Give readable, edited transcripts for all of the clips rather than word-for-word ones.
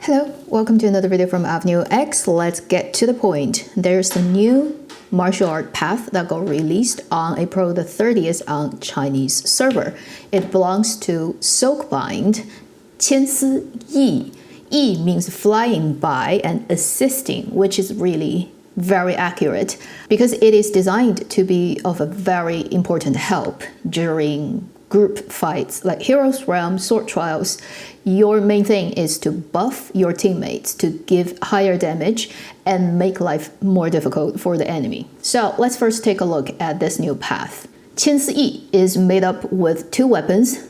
Hello, welcome to another video from Avenue X. Let's get to the point. There's a new martial art path that got released on April the 30th on Chinese server. It belongs to Silkbind, 千丝翼. Yi means flying by and assisting, which is really very accurate because it is designed to be of a very important help during group fights like Heroes Realm, Sword Trials. Your main thing is to buff your teammates to give higher damage and make life more difficult for the enemy. So let's first take a look at this new path. 千丝翼 is made up with two weapons,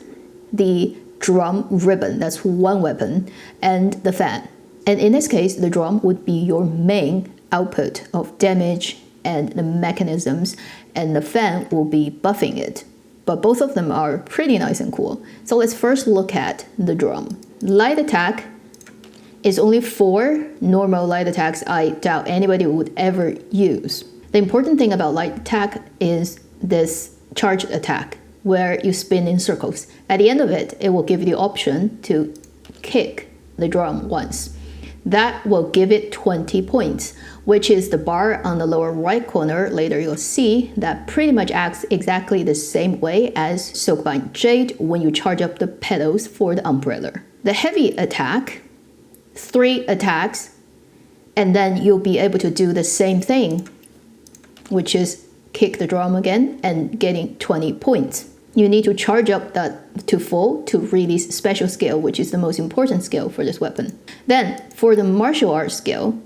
the drum ribbon, that's one weapon, and the fan. And in this case, the drum would be your main output of damage and the mechanisms, and the fan will be buffing it. But both of them are pretty nice and cool. So let's first look at the drum. Light attack is only 4 normal light attacks I doubt anybody would ever use. The important thing about light attack is this charge attack, where you spin in circles. At the end of it, it will give you the option to kick the drum once. That will give it 20 points, which is the bar on the lower right corner. Later you'll see that pretty much acts exactly the same way as Silkbind Jade when you charge up the pedals for the umbrella. The heavy attack, 3 attacks, and then you'll be able to do the same thing, which is kick the drum again and getting 20 points. You need to charge up that to full to release special skill, which is the most important skill for this weapon. Then for the martial arts skill,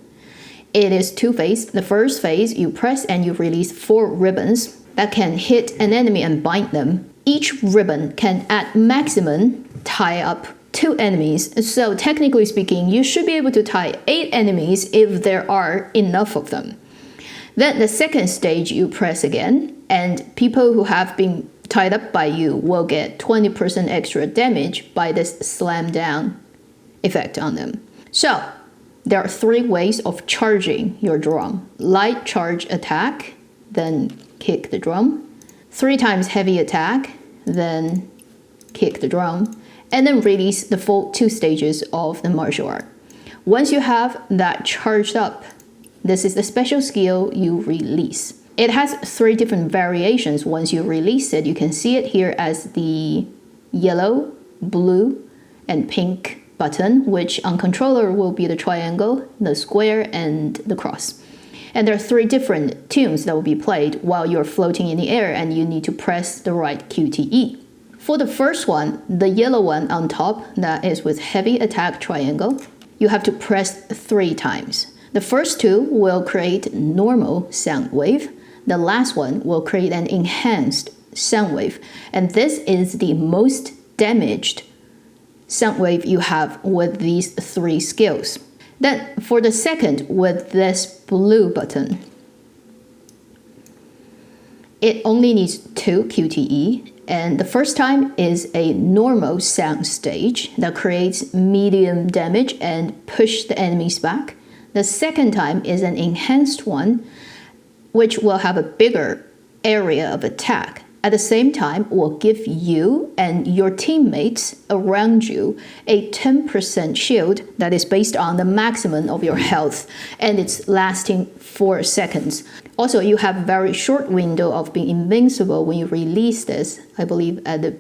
it is 2 phases. The first phase, you press and you release 4 ribbons that can hit an enemy and bind them. Each ribbon can at maximum tie up 2 enemies. So technically speaking, you should be able to tie 8 enemies if there are enough of them. Then the second stage, you press again, and people who have been tied up by you will get 20% extra damage by this slam down effect on them. So there are 3 ways of charging your drum. Light charge attack, then kick the drum. 3 times heavy attack, then kick the drum. And then release the full 2 stages of the martial art. Once you have that charged up, this is the special skill you release. It has 3 different variations. Once you release it, you can see it here as the yellow, blue, and pink button, which on controller will be the triangle, the square, and the cross. And there are 3 different tunes that will be played while you're floating in the air, and you need to press the right QTE. For the first one, the yellow one on top, that is with heavy attack triangle, you have to press 3 times. The first 2 will create normal sound wave. The last one will create an enhanced sound wave. And this is the most damaged sound wave you have with these 3 skills. Then for the second, with this blue button, it only needs 2 QTE. And the first time is a normal sound stage that creates medium damage and push the enemies back. The second time is an enhanced one, which will have a bigger area of attack. At the same time, will give you and your teammates around you a 10% shield that is based on the maximum of your health, and it's lasting 4 seconds. Also, you have a very short window of being invincible when you release this, I believe at the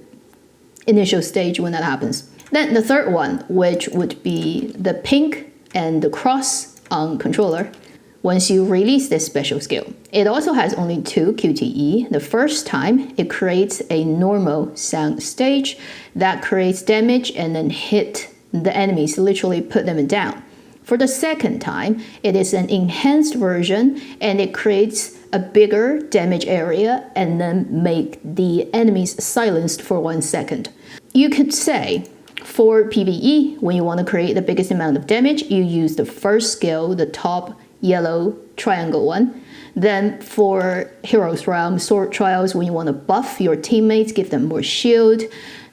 initial stage when that happens. Then the third one, which would be the pink and the cross on controller, once you release this special skill. It also has only 2 QTE. The first time, it creates a normal sound stage that creates damage and then hit the enemies, literally put them down. For the second time, it is an enhanced version, and it creates a bigger damage area and then make the enemies silenced for 1 second. You could say, for PvE, when you want to create the biggest amount of damage, you use the first skill, the top yellow triangle one. Then for Heroes Realm, Sword Trials, when you want to buff your teammates, give them more shield,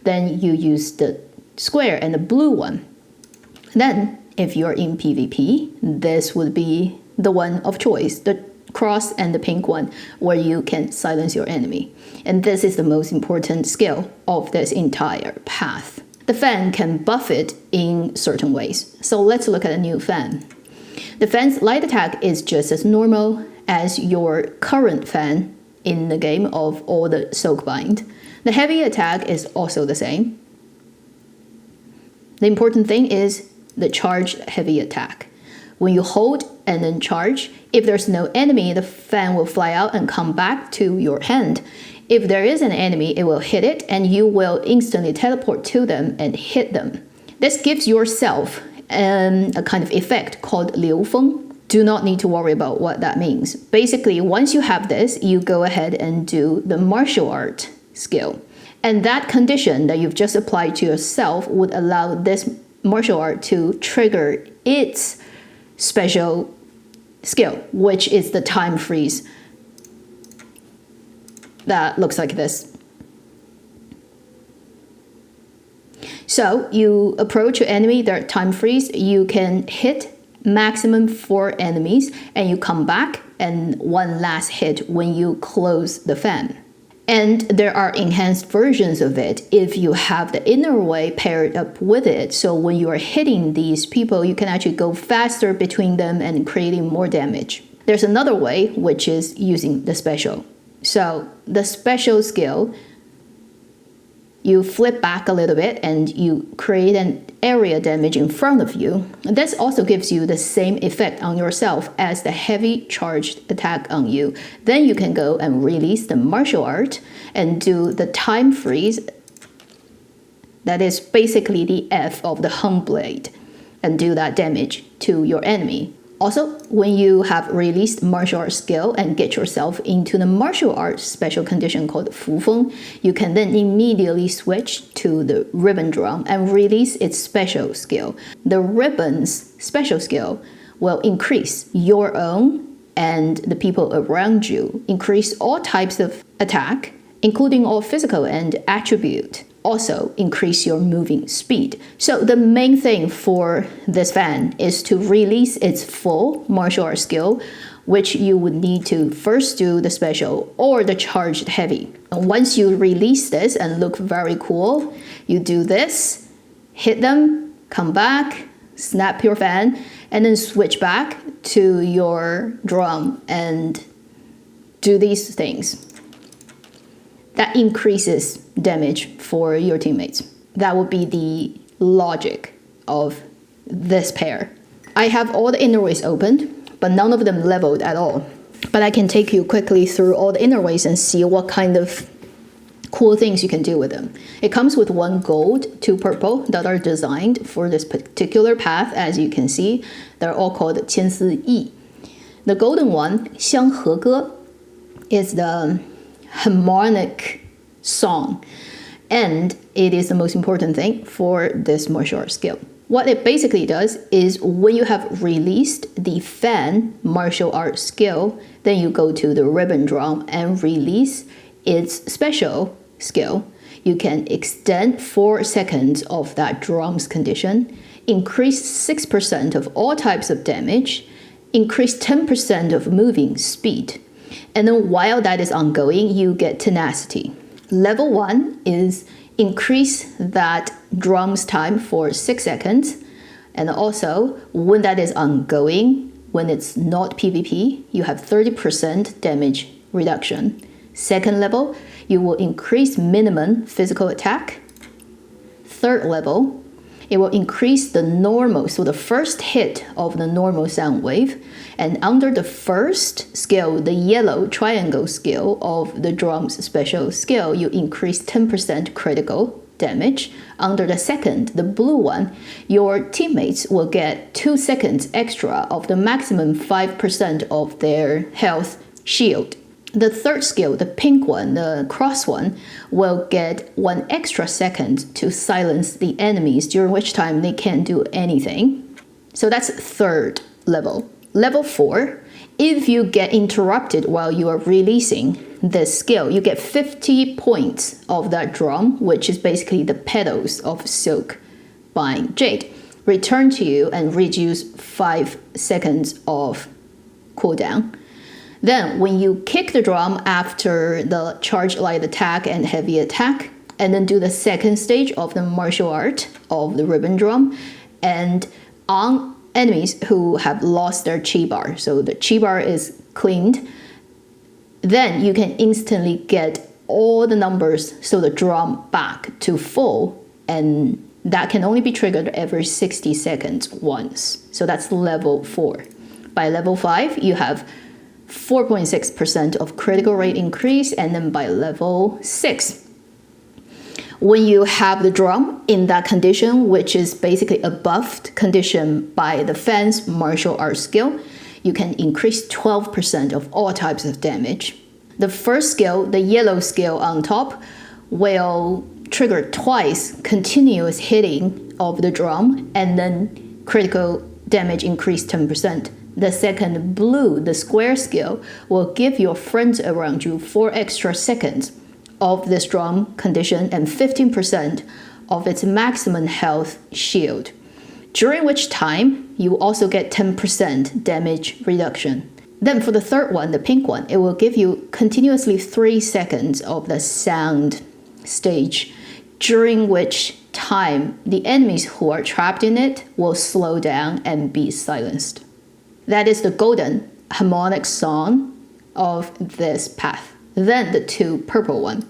then you use the square and the blue one. Then if you're in PvP, this would be the one of choice, the cross and the pink one, where you can silence your enemy. And this is the most important skill of this entire path. the fan can buff it in certain ways. So let's look at a new fan. The fan's light attack is just as normal as your current fan in the game of all the Silkbind. The heavy attack is also the same. The important thing is the charged heavy attack. When you hold and then charge, if there's no enemy, the fan will fly out and come back to your hand. If there is an enemy, it will hit it and you will instantly teleport to them and hit them. This gives yourself a kind of effect called 流风. Do not need to worry about what that means. Basically, once you have this, you go ahead and do the martial art skill. And that condition that you've just applied to yourself would allow this martial art to trigger its special skill, which is the time freeze. That looks like this. So you approach your enemy, their time freeze, you can hit maximum 4 enemies, and you come back and one last hit when you close the fan. And there are enhanced versions of it if you have the Innerway paired up with it. So when you are hitting these people, you can actually go faster between them and creating more damage. There's another way, which is using the special. So the special skill, you flip back a little bit and you create an area damage in front of you. This also gives you the same effect on yourself as the heavy charged attack on you. Then you can go and release the martial art and do the time freeze. That is basically the F of the hung blade, and do that damage to your enemy. Also, when you have released martial art skill and get yourself into the martial arts special condition called 扶风, you can then immediately switch to the ribbon drum and release its special skill. The ribbon's special skill will increase your own and the people around you, increase all types of attack, including all physical and attribute. Also increase your moving speed. So the main thing for this fan is to release its full martial art skill, which you would need to first do the special or the charged heavy. And once you release this and look very cool, you do this, hit them, come back, snap your fan, and then switch back to your drum and do these things. That increases damage for your teammates. That would be the logic of this pair. I have all the Innerways opened, but none of them leveled at all. But I can take you quickly through all the Innerways and see what kind of cool things you can do with them. It comes with 1 gold, 2 purple that are designed for this particular path. As you can see, they're all called 千丝翼. The golden one, 相和歌, is the harmonic song, and it is the most important thing for this martial art skill. What it basically does is when you have released the fan martial art skill, then you go to the ribbon drum and release its special skill. You can extend 4 seconds of that drum's condition, increase 6% of all types of damage, increase 10% of moving speed. And then while that is ongoing, you get tenacity. Level 1 is increase that drum's time for 6 seconds. And also, when that is ongoing, when it's not PvP, you have 30% damage reduction. Second level, you will increase minimum physical attack. Third level, it will increase the normal, so the first hit of the normal sound wave. And under the first skill, the yellow triangle skill of the drum's special skill, you increase 10% critical damage. Under the second, the blue one, your teammates will get 2 seconds extra of the maximum 5% of their health shield. The third skill, the pink one, the cross one, will get 1 extra second to silence the enemies, during which time they can't do anything. So that's third level. Level 4, if you get interrupted while you are releasing this skill, you get 50 points of that drum, which is basically the petals of Silkbind Jade, return to you and reduce 5 seconds of cooldown. Then when you kick the drum after the charge light attack and heavy attack, and then do the second stage of the martial art of the ribbon drum, and on enemies who have lost their chi bar, so the chi bar is cleaned, then you can instantly get all the numbers, so the drum back to full, and that can only be triggered every 60 seconds once. So that's level 4. By level 5, you have 4.6% of critical rate increase, and then by level 6, when you have the drum in that condition, which is basically a buffed condition by the fan's martial arts skill, you can increase 12% of all types of damage. The first skill, the yellow skill on top, will trigger twice continuous hitting of the drum, and then critical damage increase 10%. The second blue, the square skill, will give your friends around you 4 extra seconds of this drum condition and 15% of its maximum health shield, during which time you also get 10% damage reduction. Then for the third one, the pink one, it will give you continuously 3 seconds of the sound stage, during which time the enemies who are trapped in it will slow down and be silenced. That is the golden harmonic song of this path. Then the 2 purple one.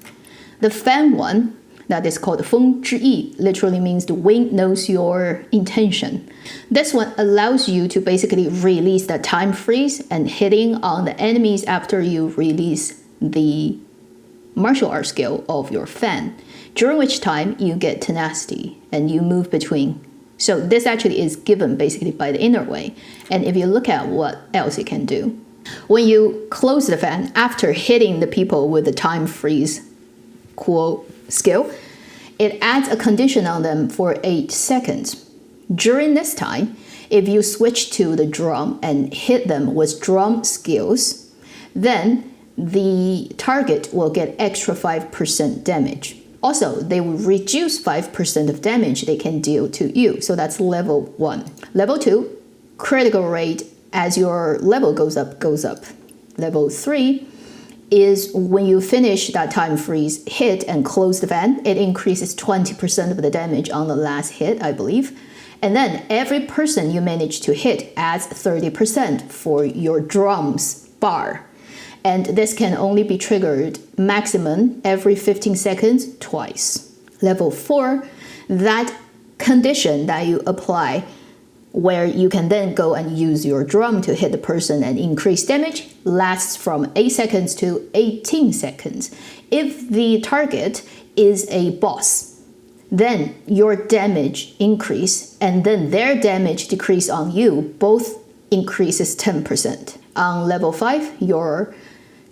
The fan one, that is called 风之意, literally means the wind knows your intention. This one allows you to basically release the time freeze and hitting on the enemies after you release the martial art skill of your fan, during which time you get tenacity and you move between. So this actually is given basically by the Innerway. And if you look at what else it can do, when you close the fan after hitting the people with the time freeze cool skill, it adds a condition on them for 8 seconds. During this time, if you switch to the drum and hit them with drum skills, then the target will get extra 5% damage. Also, they will reduce 5% of damage they can deal to you. So that's level 1. Level 2, critical rate as your level goes up, goes up. Level 3 is when you finish that time freeze hit and close the fan, it increases 20% of the damage on the last hit, I believe. And then every person you manage to hit adds 30% for your drums bar. And this can only be triggered maximum every 15 seconds twice. Level 4, that condition that you apply where you can then go and use your drum to hit the person and increase damage, lasts from 8 seconds to 18 seconds. If the target is a boss, then your damage increase and then their damage decrease on you, both increases 10%. On level 5, your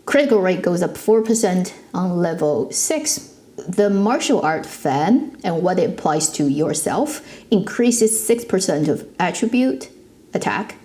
critical rate goes up 4%. On level 6, the martial art fan and what it applies to yourself increases 6% of attribute attack.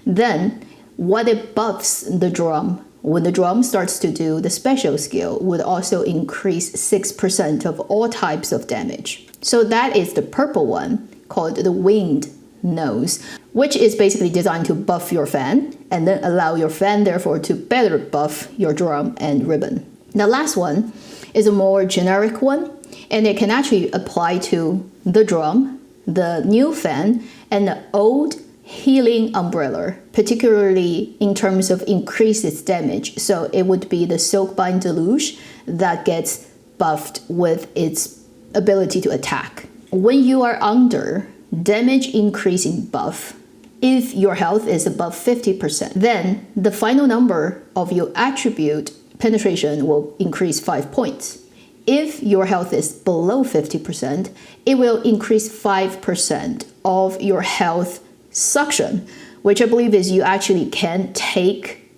Then what it buffs the drum, when the drum starts to do the special skill, would also increase 6% of all types of damage. So that is the purple one called the wind nose, which is basically designed to buff your fan and then allow your fan therefore to better buff your drum and ribbon. The last one is a more generic one, and it can actually apply to the drum, the new fan, and the old healing umbrella, particularly in terms of increased its damage. So it would be the Silkbind deluge that gets buffed with its ability to attack. When you are under damage increasing buff, if your health is above 50%, then the final number of your attribute penetration will increase 5 points. If your health is below 50%, it will increase 5% of your health suction, which I believe is you actually can take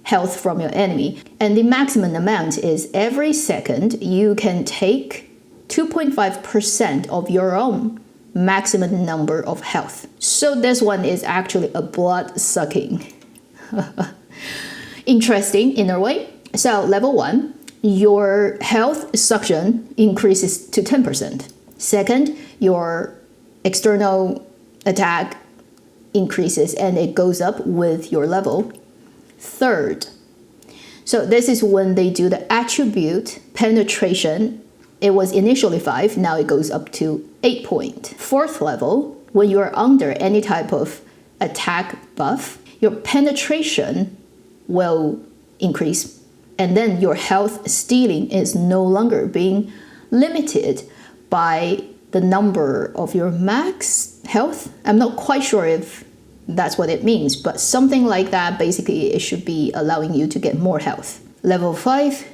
health from your enemy. And the maximum amount is every second you can take 2.5% of your own maximum number of health. So this one is actually a blood sucking. Interesting Innerway. So level 1, your health suction increases to 10%. Second, your external attack increases and it goes up with your level. Third, so this is when they do the attribute penetration It was initially 5, now it goes up to 8 point. Fourth level, when you are under any type of attack buff, your penetration will increase, and then your health stealing is no longer being limited by the number of your max health. I'm not quite sure if that's what it means, but something like that. Basically, it should be allowing you to get more health. Level 5,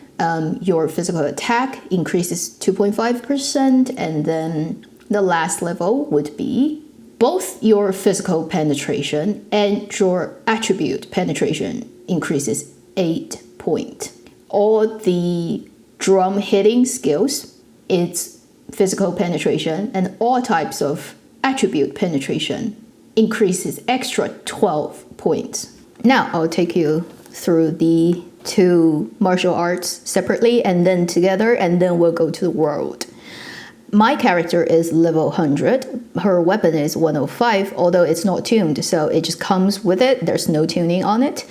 your physical attack increases 2.5%, and then the last level would be both your physical penetration and your attribute penetration increases 8 points. All the drum hitting skills, its physical penetration and all types of attribute penetration increases extra 12 points. Now I'll take you through the two martial arts separately and then together, and then we'll go to the world. My character is level 100. Her weapon is 105, although it's not tuned, so it just comes with it. There's no tuning on it.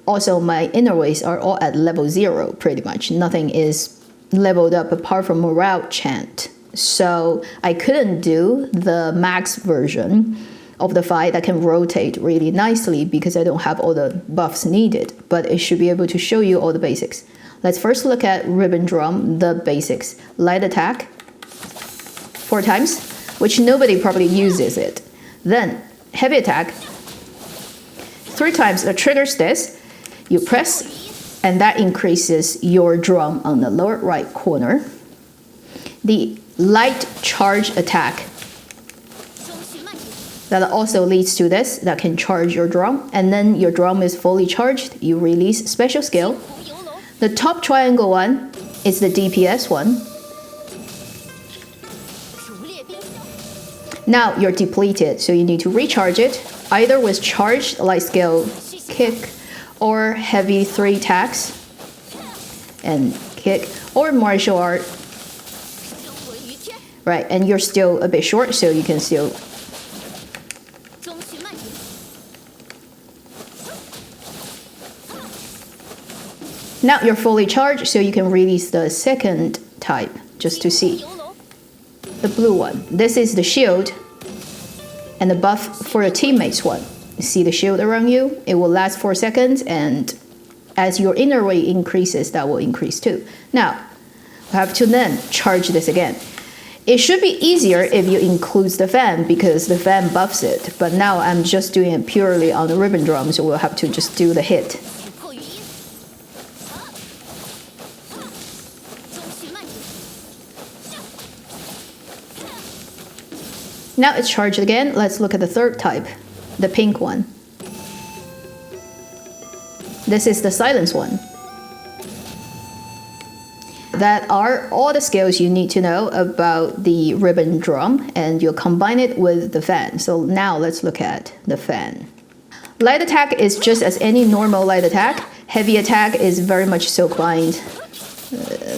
Also, my Innerways are all at level 0, pretty much. Nothing is leveled up apart from morale chant. So I couldn't do the max version of the fight that can rotate really nicely because I don't have all the buffs needed, but it should be able to show you all the basics. Let's first look at ribbon drum, the basics. Light attack, 4 times, which nobody probably uses it. Then heavy attack, 3 times. It triggers this. You press, and that increases your drum on the lower right corner. The light charge attack, that also leads to this, that can charge your drum, and then your drum is fully charged, you release special skill. The top triangle one is the DPS one. Now you're depleted, so you need to recharge it, either with charged light skill kick, or heavy 3 attacks and kick, or martial art. Right, and you're still a bit short, so you can still. Now you're fully charged, so you can release the second type, just to see. The blue one. This is the shield, and the buff for your teammates one. You see the shield around you? It will last 4 seconds, and as your inner way increases, that will increase too. Now, we have to then charge this again. It should be easier if you include the fan, because the fan buffs it, but now I'm just doing it purely on the ribbon drum, so we'll have to just do the hit. Now it's charged again. Let's look at the third type, the pink one. This is the silence one. That are all the skills you need to know about the ribbon drum, and you'll combine it with the fan. So now let's look at the fan. Light attack is just as any normal light attack. Heavy attack is very much Silkbind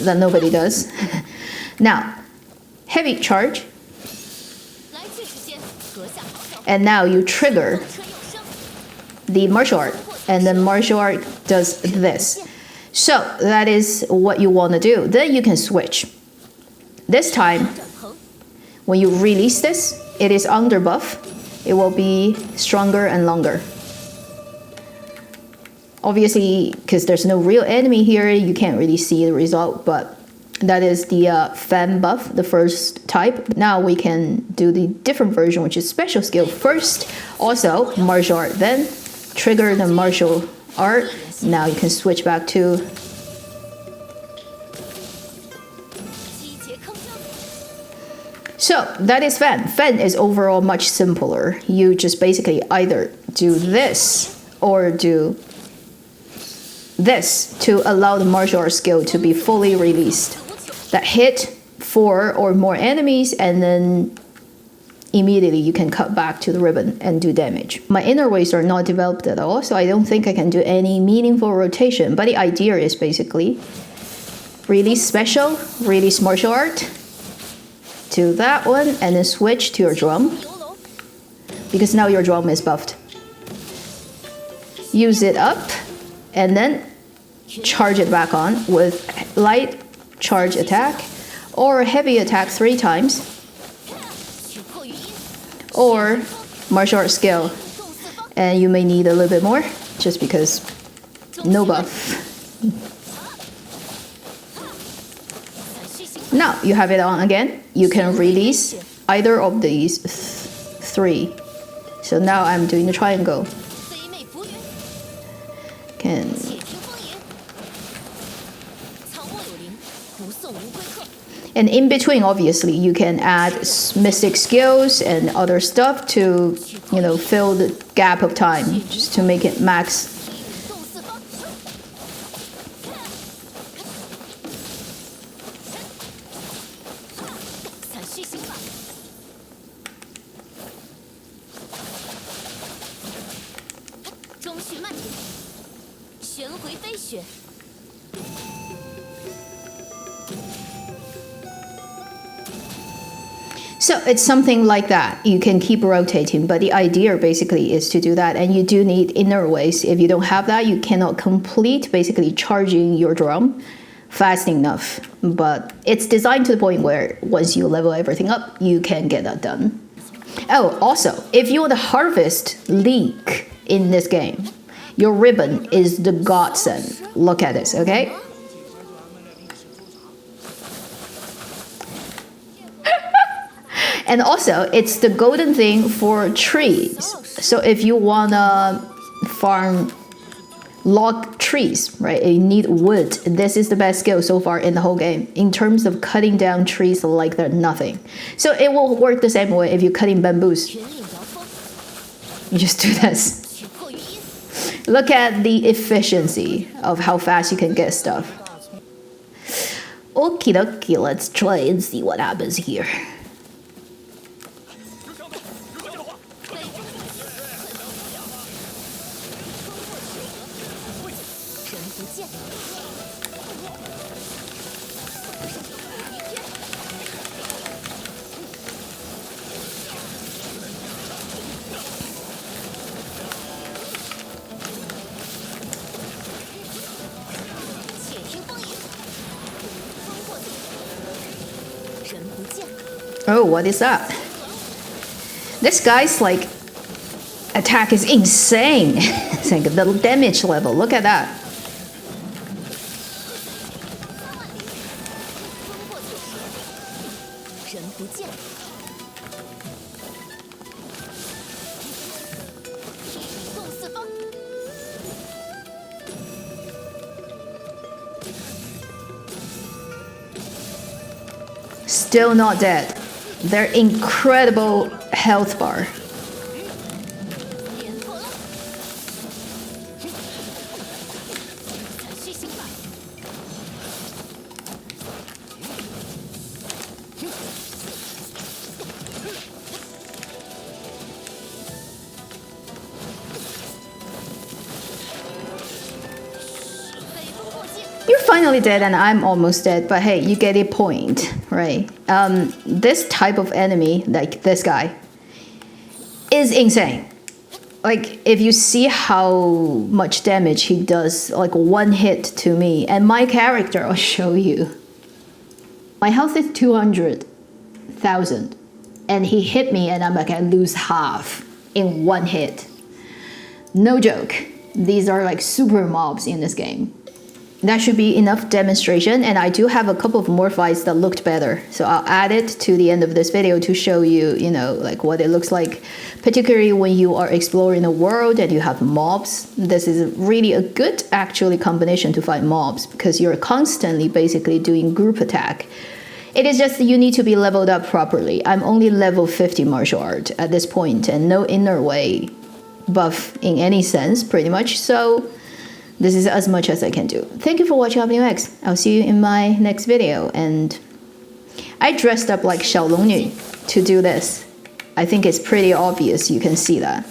that nobody does. Now, heavy charge. And now you trigger the martial art, and then martial art does this. So that is what you want to do. Then you can switch. This time, when you release this, it is under buff. It will be stronger and longer. Obviously, because there's no real enemy here, you can't really see the result, but that is the fan buff, the first type. Now we can do the different version, which is special skill first. Also, martial art. Then trigger the martial art. Now you can switch back to. So that is fan. Fan is overall much simpler. You just basically either do this or do this to allow the martial art skill to be fully released. That hit 4 or more enemies, and then immediately you can cut back to the ribbon and do damage. My Innerways are not developed at all, so I don't think I can do any meaningful rotation, but the idea is basically release special, release martial art to that one, and then switch to your drum, because now your drum is buffed. Use it up, and then charge it back on with light charge attack, or heavy attack 3 times, or martial art skill, and you may need a little bit more just because no buff. Now you have it on again. You can release either of these 3. So now I'm doing the triangle. And in between, obviously, you can add mystic skills and other stuff to, fill the gap of time, just to make it max. So it's something like that. You can keep rotating, but the idea basically is to do that, and you do need Innerways. If you don't have that, you cannot complete basically charging your drum fast enough. But it's designed to the point where once you level everything up, you can get that done. Oh, also, if you want to harvest leek in this game, your ribbon is the godsend. Look at this, okay? And also, it's the golden thing for trees. So if you wanna farm log trees, right, you need wood. This is the best skill so far in the whole game in terms of cutting down trees like they're nothing. So it will work the same way if you're cutting bamboos. You just do this. Look at the efficiency of how fast you can get stuff. Okie dokie, let's try and see what happens here. Oh, what is that? This guy's like attack is insane. It's like the damage level. Look at that. Still not dead. They're incredible health bar. You're finally dead and I'm almost dead, but hey, you get a point, right? This type of enemy, like this guy, is insane. Like, if you see how much damage he does, like one hit to me, and my character, I'll show you. My health is 200,000, and he hit me and I'm like, I lose half in one hit. No joke. These are like super mobs in this game. That should be enough demonstration, and I do have a couple of more fights that looked better. So I'll add it to the end of this video to show you, like what it looks like, particularly when you are exploring the world and you have mobs. This is really a good, actually, combination to fight mobs because you're constantly basically doing group attack. It is just you need to be leveled up properly. I'm only level 50 martial art at this point and no inner way buff in any sense, pretty much. So this is as much as I can do. Thank you for watching Avenue X. I'll see you in my next video. And I dressed up like Xiaolongnü to do this. I think it's pretty obvious you can see that.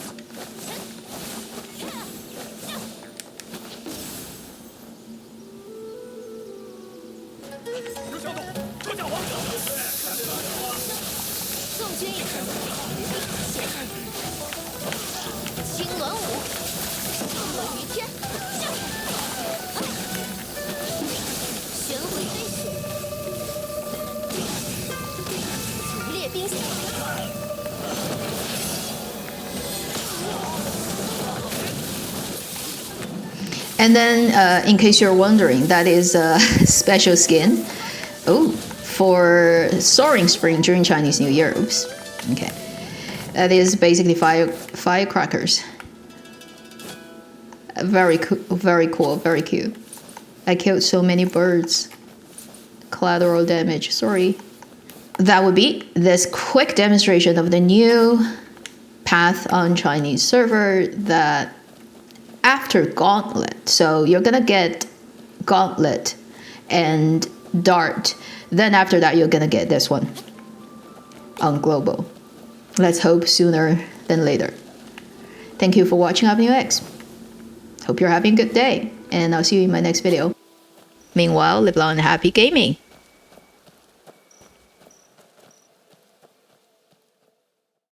And then, in case you're wondering, that is a special skin. Oh, for Soaring Spring during Chinese New Year. Oops. Okay. That is basically firecrackers. Very cool, very cute. I killed so many birds. Collateral damage, sorry. That would be this quick demonstration of the new path on Chinese server that after Gauntlet. So you're gonna get Gauntlet and Dart. Then after that, you're gonna get this one on Global. Let's hope sooner than later. Thank you for watching Avenue X. Hope you're having a good day, and I'll see you in my next video. Meanwhile, live long and happy gaming.